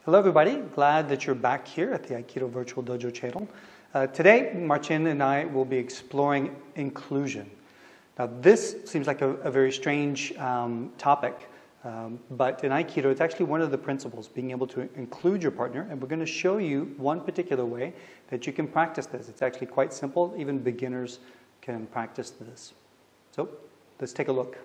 Hello everybody, glad that you're back here at the Aikido Virtual Dojo channel. Today, Marcin and I will be exploring inclusion. Now this seems like a very strange topic, but in Aikido it's actually one of the principles, being able to include your partner, and we're going to show you one particular way that you can practice this. It's actually quite simple, even beginners can practice this. So let's take a look.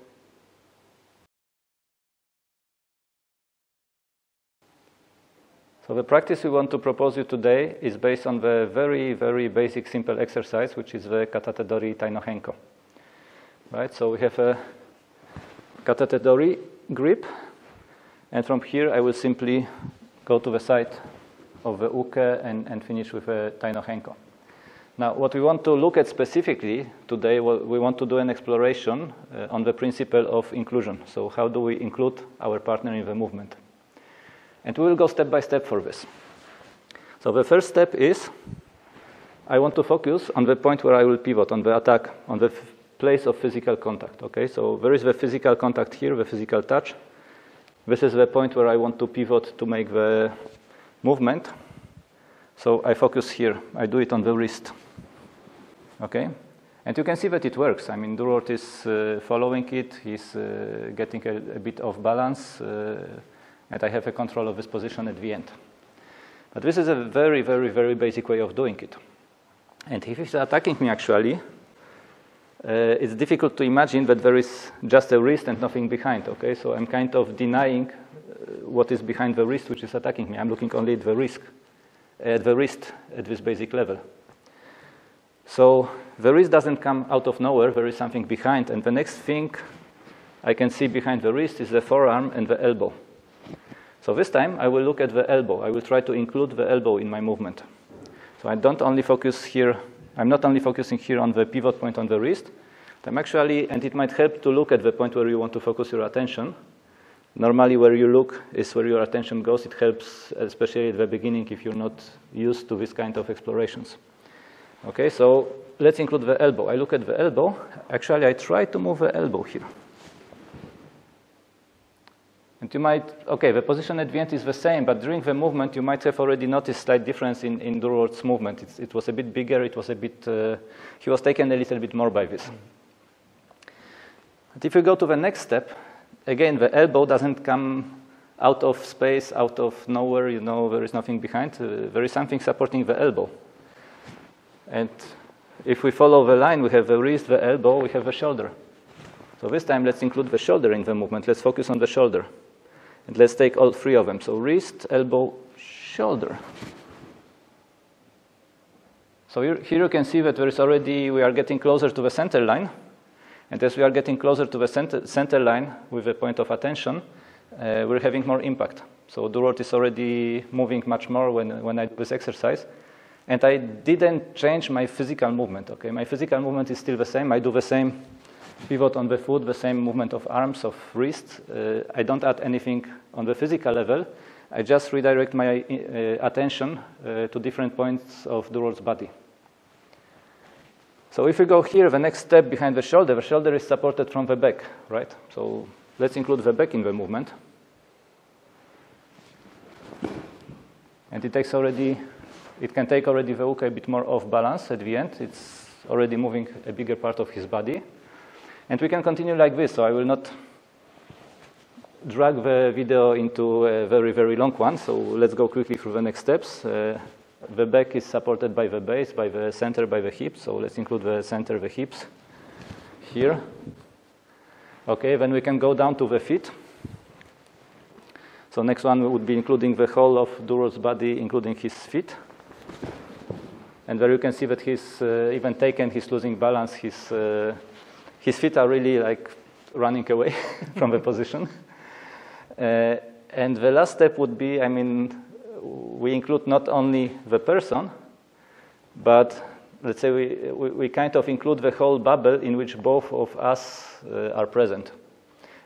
So the practice we want to propose you today is based on the very, very basic, simple exercise, which is the katate dori taino henko. Right? So we have a katate dori grip, and from here I will simply go to the side of the uke and finish with a taino henko. Now, what we want to look at specifically today, we want to do an exploration on the principle of inclusion. So how do we include our partner in the movement? And we will go step by step for this. So the first step is, I want to focus on the point where I will pivot, on the attack, on the place of physical contact. Okay, so there is the physical contact here, the physical touch. This is the point where I want to pivot to make the movement. So I focus here. I do it on the wrist. Okay, and you can see that it works. I mean, Durward is following it. He's getting a bit of balance. And I have a control of this position at the end. But this is a very, very, very basic way of doing it. And if he's attacking me, actually, it's difficult to imagine that there is just a wrist and nothing behind, okay? So I'm kind of denying what is behind the wrist, which is attacking me. I'm looking only at the wrist at this basic level. So the wrist doesn't come out of nowhere. There is something behind. And the next thing I can see behind the wrist is the forearm and the elbow. So this time, I will look at the elbow. I will try to include the elbow in my movement. So I don't only focus here, I'm not only focusing here on the pivot point on the wrist, but I'm actually, and it might help to look at the point where you want to focus your attention. Normally, where you look is where your attention goes. It helps, especially at the beginning, if you're not used to this kind of explorations. Okay, so let's include the elbow. I look at the elbow. Actually, I try to move the elbow here. And you might, okay, the position at the end is the same, but during the movement, you might have already noticed slight difference in Durward's movement. It was a bit bigger, it was a bit, he was taken a little bit more by this. But if you go to the next step, again, the elbow doesn't come out of space, out of nowhere, you know, there is nothing behind. There is something supporting the elbow. And if we follow the line, we have the wrist, the elbow, we have the shoulder. So this time, let's include the shoulder in the movement. Let's focus on the shoulder. And let's take all three of them. So wrist, elbow, shoulder. So here you can see that there is already, we are getting closer to the center line. And as we are getting closer to the center line with a point of attention, we're having more impact. So Durward is already moving much more when I do this exercise. And I didn't change my physical movement. Okay, my physical movement is still the same. I do the same pivot on the foot, the same movement of arms, of wrists. I don't add anything on the physical level. I just redirect my attention to different points of Durward's body. So if we go here, the next step behind the shoulder is supported from the back, right? So let's include the back in the movement. And it can take already the uke a bit more off balance at the end. It's already moving a bigger part of his body. And we can continue like this, so I will not drag the video into a very, very long one. So let's go quickly through the next steps. The back is supported by the base, by the center, by the hips. So let's include the center, the hips here. Okay, then we can go down to the feet. So next one would be including the whole of Durward's body, including his feet. And there you can see that he's even taken, he's losing balance, his feet are really like running away from the position. And the last step would be, I mean, we include not only the person, but let's say we kind of include the whole bubble in which both of us are present.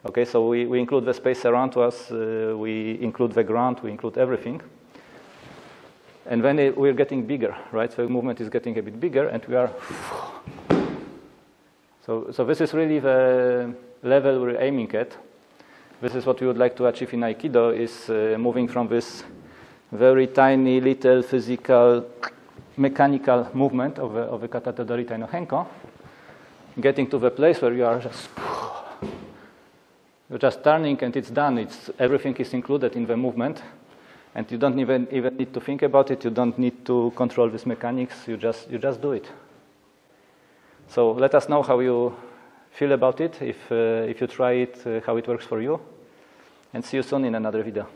Okay, so we include the space around us, we include the ground, we include everything. And then we're getting bigger, right? The movement is getting a bit bigger, and we are... So this is really the level we're aiming at. This is what we would like to achieve in Aikido, is moving from this very tiny little physical, mechanical movement of a katate dori taino henko, getting to the place where you are you're just turning and it's done. Everything is included in the movement, and you don't even need to think about it. You don't need to control these mechanics. You just do it. So let us know how you feel about it, if you try it, how it works for you, and see you soon in another video.